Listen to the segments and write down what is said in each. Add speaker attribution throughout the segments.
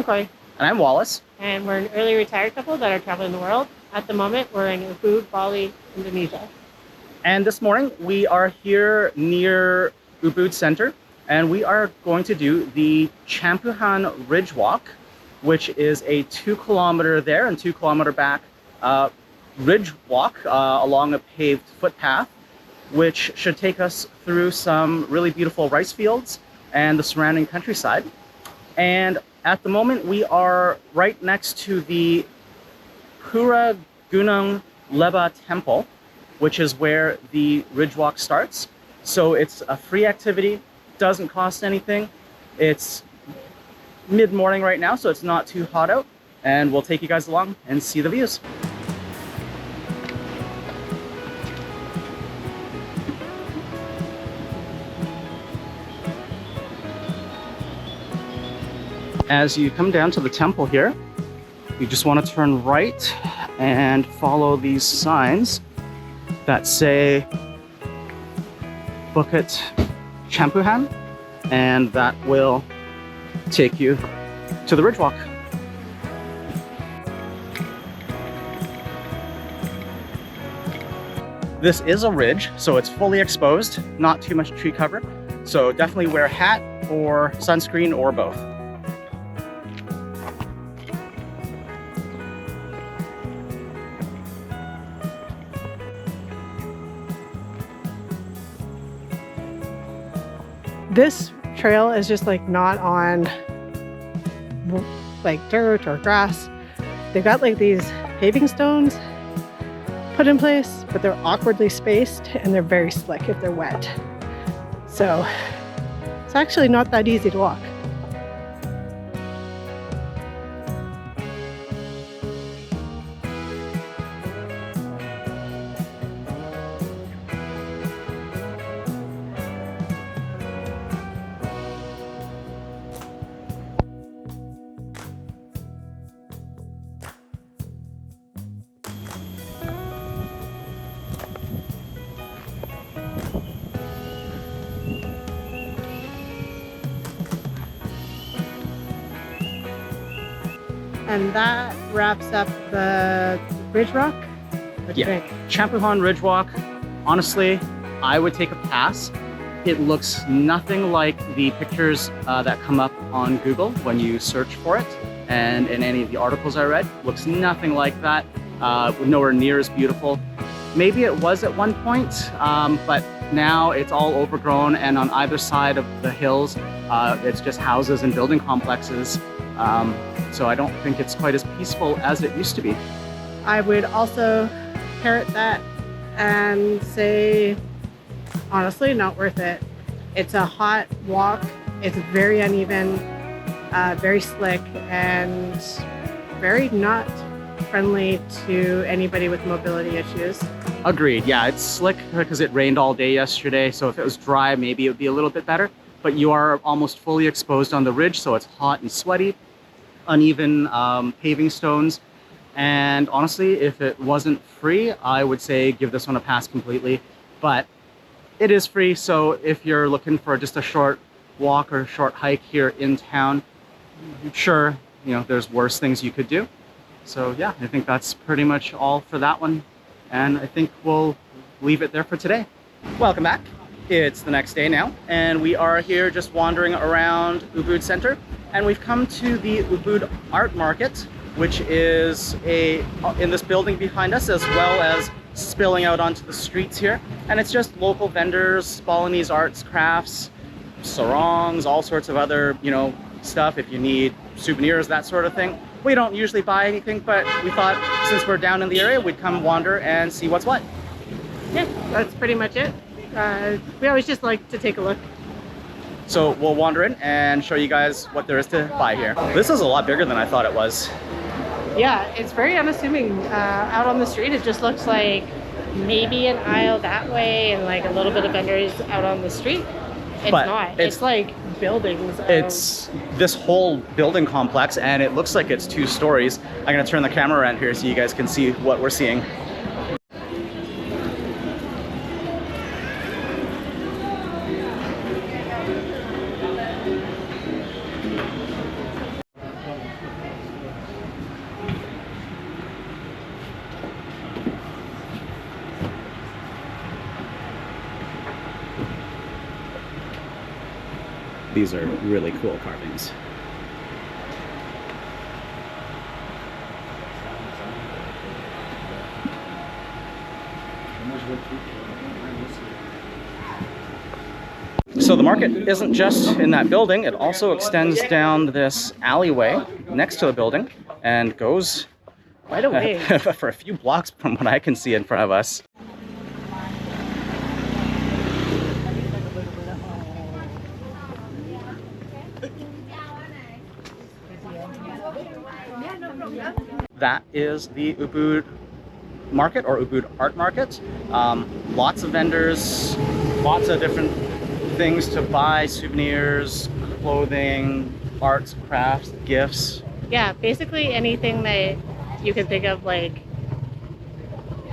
Speaker 1: I'm Cory.
Speaker 2: And I'm Wallace.
Speaker 1: And we're an early retired couple that are traveling the world. At the moment, we're in Ubud, Bali, Indonesia.
Speaker 2: And this morning, we are here near Ubud Center, and we are going to do the Campuhan Ridge Walk, which is a 2-kilometer there and 2-kilometer back ridge walk along a paved footpath, which should take us through some really beautiful rice fields and the surrounding countryside. And at the moment, we are right next to the Pura Gunung Leba Temple, which is where the ridge walk starts. So it's a free activity, doesn't cost anything. It's mid-morning right now, so it's not too hot out, and we'll take you guys along and see the views. As you come down to the temple here, you just want to turn right and follow these signs that say Bukit Campuhan, and that will take you to the ridge walk. This is a ridge, so it's fully exposed, not too much tree cover. So definitely wear a hat or sunscreen or both.
Speaker 1: This trail is just like not on like dirt or grass. They've got like these paving stones put in place, but they're awkwardly spaced and they're very slick if they're wet. So it's actually not that easy to walk. And that wraps up the ridge walk. What do you think?
Speaker 2: Campuhan Ridge Walk, honestly, I would take a pass. It looks nothing like the pictures that come up on Google when you search for it. And in any of the articles I read, looks nothing like that. Nowhere near as beautiful. Maybe it was at one point, but now it's all overgrown, and on either side of the hills, it's just houses and building complexes. So I don't think it's quite as peaceful as it used to be.
Speaker 1: I would also parrot that and say, honestly, not worth it. It's a hot walk. It's very uneven, very slick, and very not friendly to anybody with mobility issues.
Speaker 2: Agreed. Yeah, it's slick because it rained all day yesterday. So if it was dry, maybe it would be a little bit better. But you are almost fully exposed on the ridge, so it's hot and sweaty. Uneven paving stones, and honestly, if it wasn't free, I would say give this one a pass completely. But it is free, so if you're looking for just a short walk or short hike here in town, sure, you know, there's worse things you could do. So yeah, I think that's pretty much all for that one, and I think we'll leave it there for today. Welcome back. It's the next day now, and we are here just wandering around Ubud Center. And we've come to the Ubud Art Market, which is in this building behind us, as well as spilling out onto the streets here. And it's just local vendors, Balinese arts, crafts, sarongs, all sorts of other, you know, stuff if you need souvenirs, that sort of thing. We don't usually buy anything, but we thought since we're down in the area, we'd come wander and see what's what.
Speaker 1: Yeah, that's pretty much it. We always just like to take a look.
Speaker 2: So we'll wander in and show you guys what there is to buy here. This is a lot bigger than I thought it was.
Speaker 1: Yeah, it's very unassuming. Out on the street, it just looks like maybe an aisle that way and like a little bit of vendors out on the street. It's
Speaker 2: but
Speaker 1: not. It's like buildings.
Speaker 2: It's this whole building complex, and it looks like it's 2 stories. I'm gonna turn the camera around here so you guys can see what we're seeing. These are really cool carvings. So the market isn't just in that building, it also extends down this alleyway next to the building and goes
Speaker 1: Right away.
Speaker 2: for a few blocks from what I can see in front of us. That is the Ubud Market or Ubud Art Market. Lots of vendors, lots of different things to buy, souvenirs, clothing, arts, crafts, gifts.
Speaker 1: Yeah, basically anything that you can think of, like,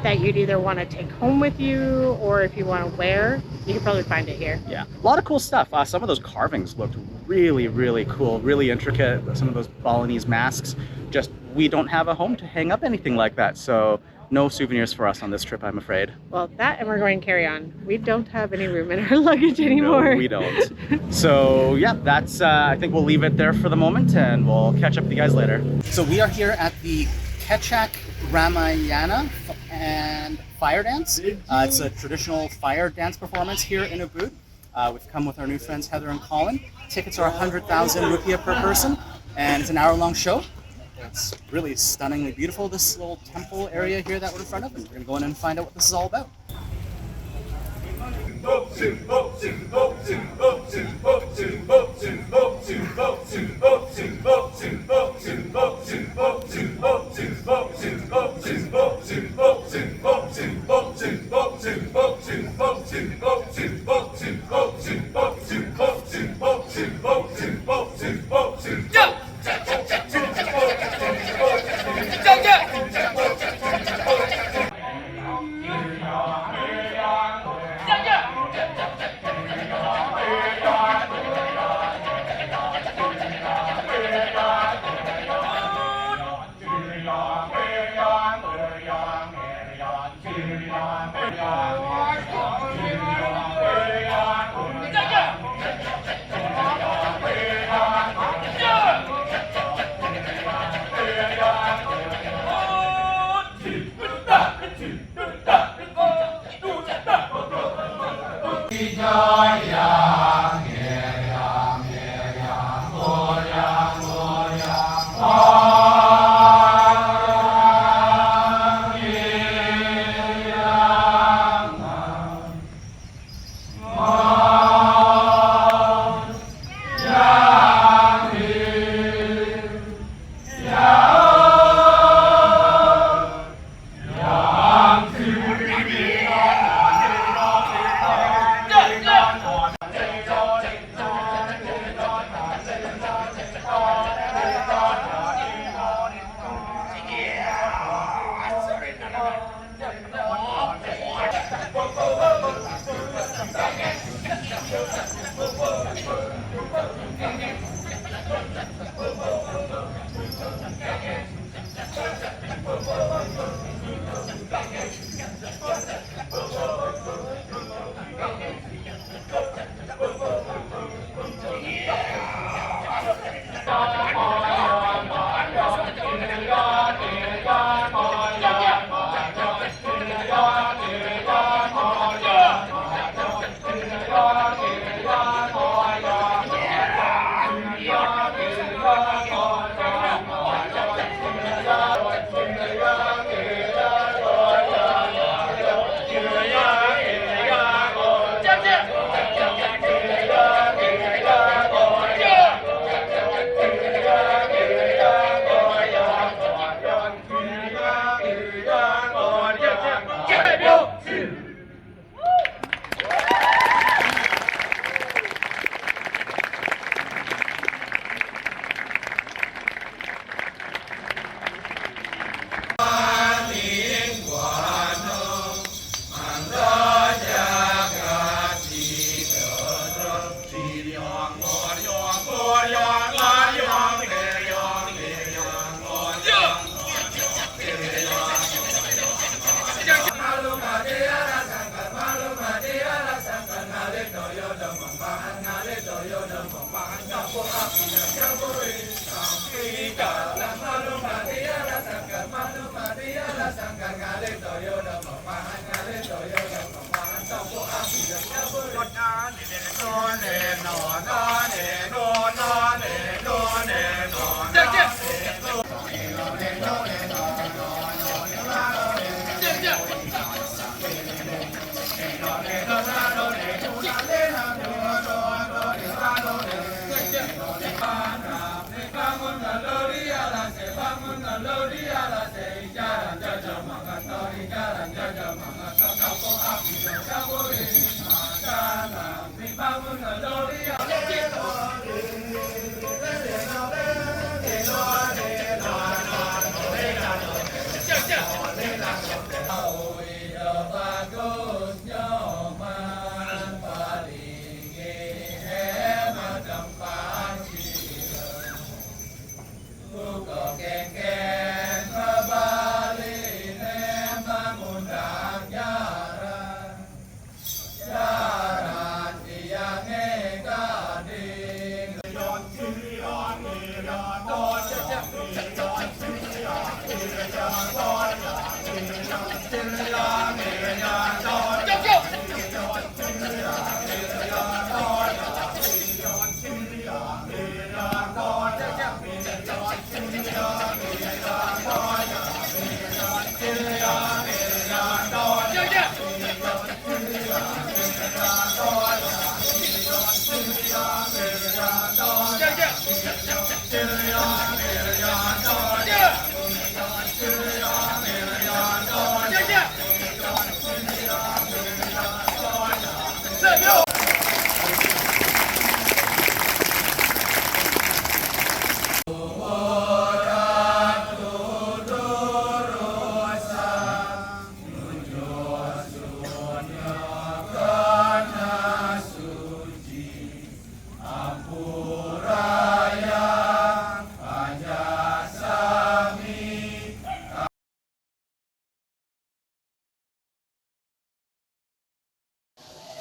Speaker 1: that you'd either want to take home with you or if you want to wear, you can probably find it here.
Speaker 2: Yeah, a lot of cool stuff. Some of those carvings looked really, really cool, really intricate. Some of those Balinese masks. Just, we don't have a home to hang up anything like that, so no souvenirs for us on this trip, I'm afraid.
Speaker 1: Well, that and we're going carry-on. We don't have any room in our luggage anymore.
Speaker 2: No, we don't. So yeah, that's, I think we'll leave it there for the moment and we'll catch up with you guys later. So we are here at the Kechak Ramayana and Fire Dance. It's a traditional fire dance performance here in Ubud. We've come with our new friends Heather and Colin. Tickets are 100,000 rupiah per person and it's an hour-long show. It's really stunningly beautiful, this little temple area here that we're in front of, and we're going to go in and find out what this is all about.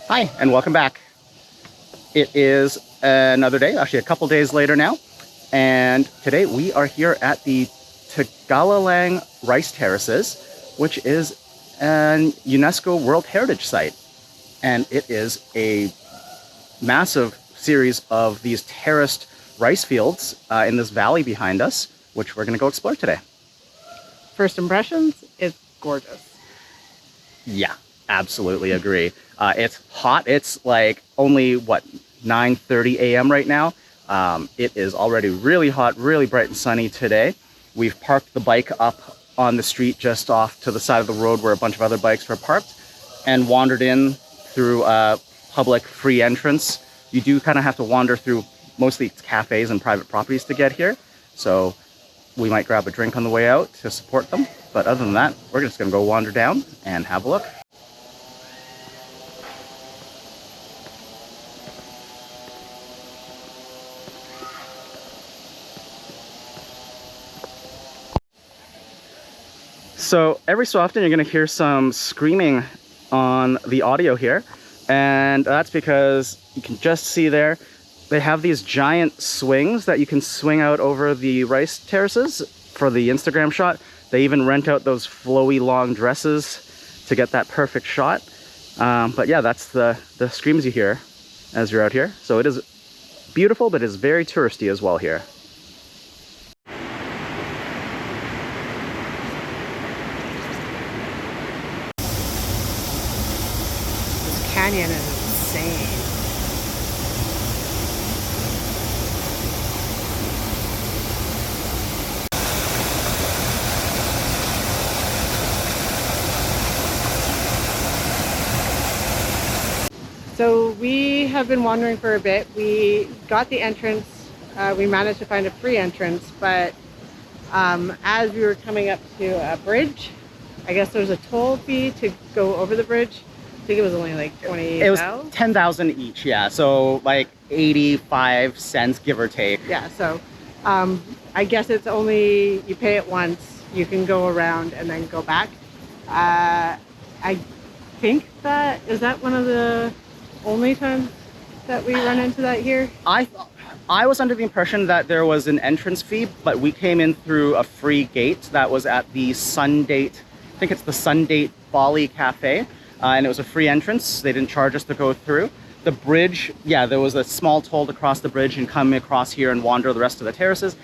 Speaker 2: Hi, and welcome back. It is another day, actually a couple days later now, and today we are here at the Tegalalang Rice Terraces, which is an UNESCO World Heritage Site. And it is a massive series of these terraced rice fields in this valley behind us, which we're going to go explore today.
Speaker 1: First impressions, it's gorgeous.
Speaker 2: Yeah, absolutely agree. It's hot. It's like only, what, 9:30 a.m. right now. It is already really hot, really bright and sunny today. We've parked the bike up on the street just off to the side of the road where a bunch of other bikes were parked, and wandered in through a public free entrance. You do kind of have to wander through mostly cafes and private properties to get here. So we might grab a drink on the way out to support them. But other than that, we're just going to go wander down and have a look. So every so often you're going to hear some screaming on the audio here, and that's because you can just see there they have these giant swings that you can swing out over the rice terraces for the Instagram shot. They even rent out those flowy long dresses to get that perfect shot. But yeah, that's the screams you hear as you're out here. So it is beautiful, but it's very touristy as well here.
Speaker 1: Canyon is insane. So we have been wandering for a bit. We got the entrance. We managed to find a free entrance, but as we were coming up to a bridge, I guess there's a toll fee to go over the bridge. I think it was only like 20.
Speaker 2: It was 10,000 each, yeah. So like 85 cents, give or take.
Speaker 1: Yeah, so I guess it's only, you pay it once, you can go around and then go back. I think is that one of the only times that we run into that here?
Speaker 2: I was under the impression that there was an entrance fee, but we came in through a free gate that was at the Sundate, I think it's the Sundate Bali Cafe, and it was a free entrance. They didn't charge us to go through. The bridge, yeah, there was a small toll to cross the bridge and come across here and wander the rest of the terraces.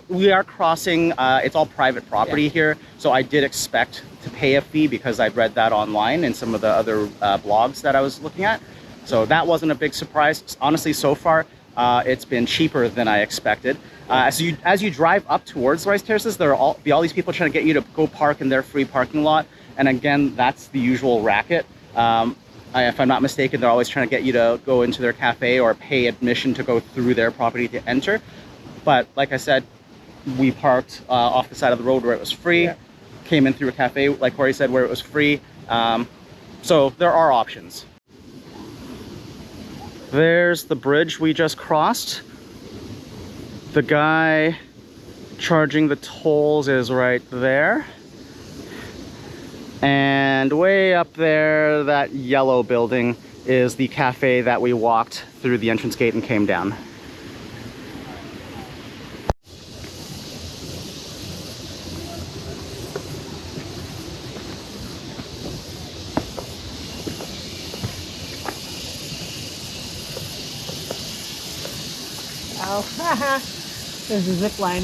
Speaker 2: We are crossing, it's all private property here, so I did expect to pay a fee because I'd read that online in some of the other blogs that I was looking at. So that wasn't a big surprise. Honestly, so far, it's been cheaper than I expected. As you drive up towards the Rice Terraces, there will be all these people trying to get you to go park in their free parking lot. And again, that's the usual racket. If I'm not mistaken, they're always trying to get you to go into their cafe or pay admission to go through their property to enter. But like I said, we parked off the side of the road where it was free, came in through a cafe, like Cory said, where it was free. So there are options. There's the bridge we just crossed. The guy charging the tolls is right there. And way up there, that yellow building is the cafe that we walked through the entrance gate and came down.
Speaker 1: Oh, there's a zip line.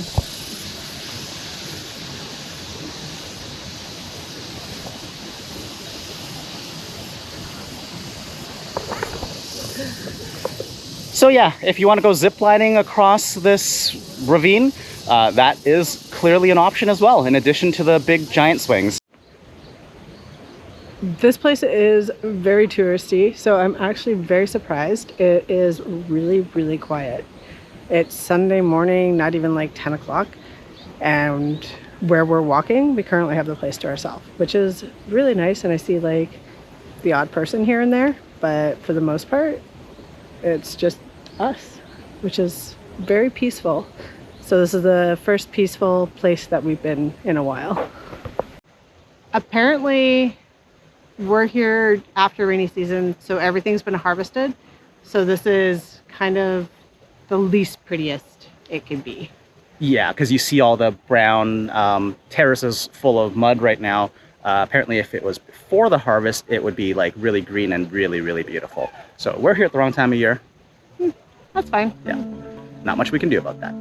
Speaker 2: So yeah, if you want to go ziplining across this ravine, that is clearly an option as well, in addition to the big giant swings.
Speaker 1: This place is very touristy, so I'm actually very surprised. It is really, really quiet. It's Sunday morning, not even like 10 o'clock, and where we're walking, we currently have the place to ourselves, which is really nice. And I see like the odd person here and there, but for the most part, it's just us, which is very peaceful. So this is the first peaceful place that we've been in a while. Apparently, we're here after rainy season, so everything's been harvested. So this is kind of the least prettiest it can be.
Speaker 2: Yeah, because you see all the brown terraces full of mud right now. Apparently, if it was before the harvest, it would be like really green and really, really beautiful. So we're here at the wrong time of year.
Speaker 1: That's fine.
Speaker 2: Yeah, not much we can do about that.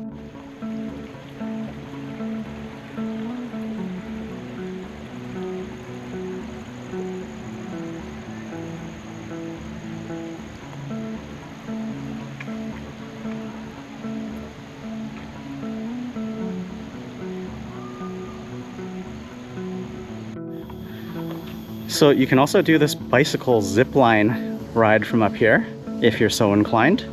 Speaker 2: So you can also do this bicycle zip line ride from up here if you're so inclined.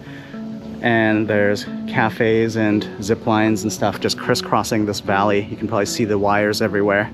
Speaker 2: And there's cafes and zip lines and stuff just crisscrossing this valley. You can probably see the wires everywhere.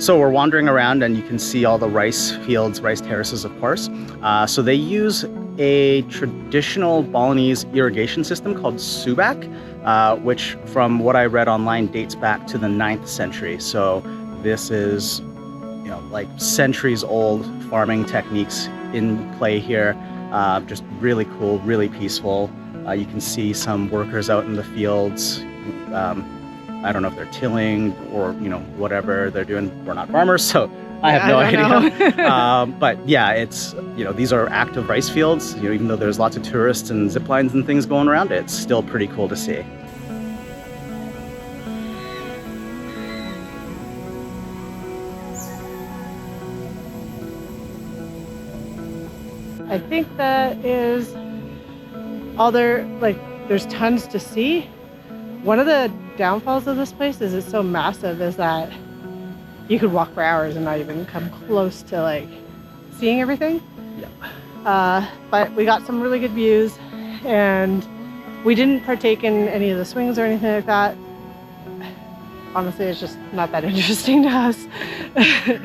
Speaker 2: So we're wandering around and you can see all the rice fields, rice terraces, of course. So they use a traditional Balinese irrigation system called subak, which from what I read online dates back to the 9th century. So this is, you know, like centuries old farming techniques in play here. Just really cool, really peaceful. You can see some workers out in the fields. I don't know if they're tilling or, you know, whatever they're doing. We're not farmers, so I have no idea. But yeah, it's, you know, these are active rice fields. You know, even though there's lots of tourists and zip lines and things going around, it's still pretty cool to see.
Speaker 1: I think that is all there, like, there's tons to see. One of the downfalls of this place is it's so massive is that you could walk for hours and not even come close to like seeing everything.
Speaker 2: Yeah.
Speaker 1: But we got some really good views, and We didn't partake in any of the swings or anything like that. Honestly, it's just not that interesting to us.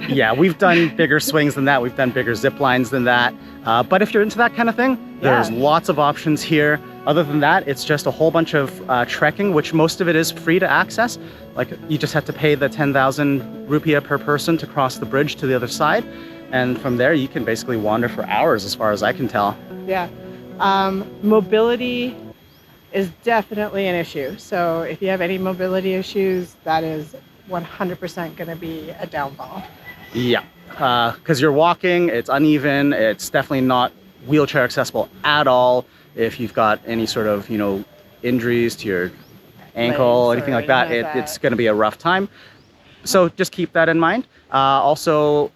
Speaker 2: Yeah, we've done bigger swings than that. We've done bigger zip lines than that. But if you're into that kind of thing, there's lots of options here. Other than that, it's just a whole bunch of trekking, which most of it is free to access. Like, you just have to pay the 10,000 rupiah per person to cross the bridge to the other side. And from there, you can basically wander for hours, as far as I can tell.
Speaker 1: Yeah. Mobility is definitely an issue. So if you have any mobility issues, that is 100% going to be a downfall.
Speaker 2: Yeah, because you're walking, it's uneven, it's definitely not wheelchair accessible at all. If you've got any sort of, you know, injuries to your ankle, anything like that, it's going to be a rough time. So just keep that in mind. Also,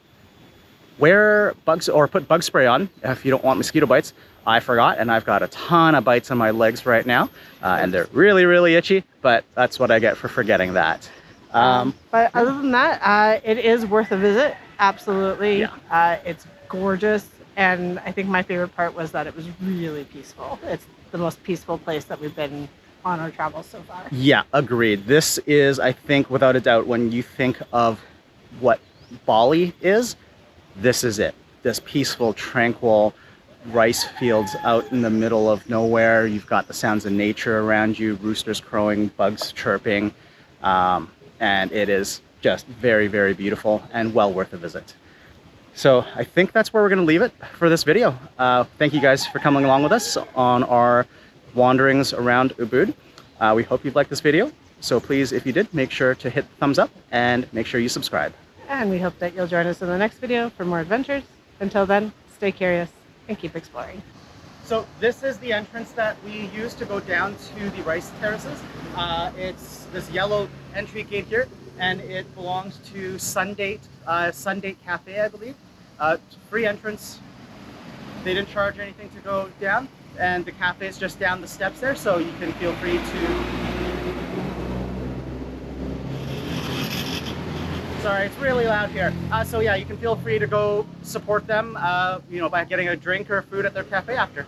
Speaker 2: wear bugs or put bug spray on if you don't want mosquito bites. I forgot, and I've got a ton of bites on my legs right now, and they're really, really itchy, but that's what I get for forgetting that.
Speaker 1: But other than that, it is worth a visit. Absolutely. Yeah. It's gorgeous. And I think my favorite part was that it was really peaceful. It's the most peaceful place that we've been on our travels so far.
Speaker 2: Yeah, agreed. This is, I think, without a doubt, when you think of what Bali is, this is it. This peaceful, tranquil rice fields out in the middle of nowhere. You've got the sounds of nature around you, roosters crowing, bugs chirping, and it is just very, very beautiful and well worth a visit. So I think that's where we're going to leave it for this video. Thank you guys for coming along with us on our wanderings around Ubud. We hope you've liked this video. So please, if you did, make sure to hit the thumbs up and make sure you subscribe.
Speaker 1: And we hope that you'll join us in the next video for more adventures. Until then, stay curious and keep exploring.
Speaker 2: So this is the entrance that we use to go down to the rice terraces. It's this yellow entry gate here, and it belongs to Sundate Cafe, I believe. Free entrance. They didn't charge anything to go down, and the cafe is just down the steps there, so you can feel free to... Sorry, it's really loud here. So yeah, you can feel free to go support them, you know, by getting a drink or food at their cafe after.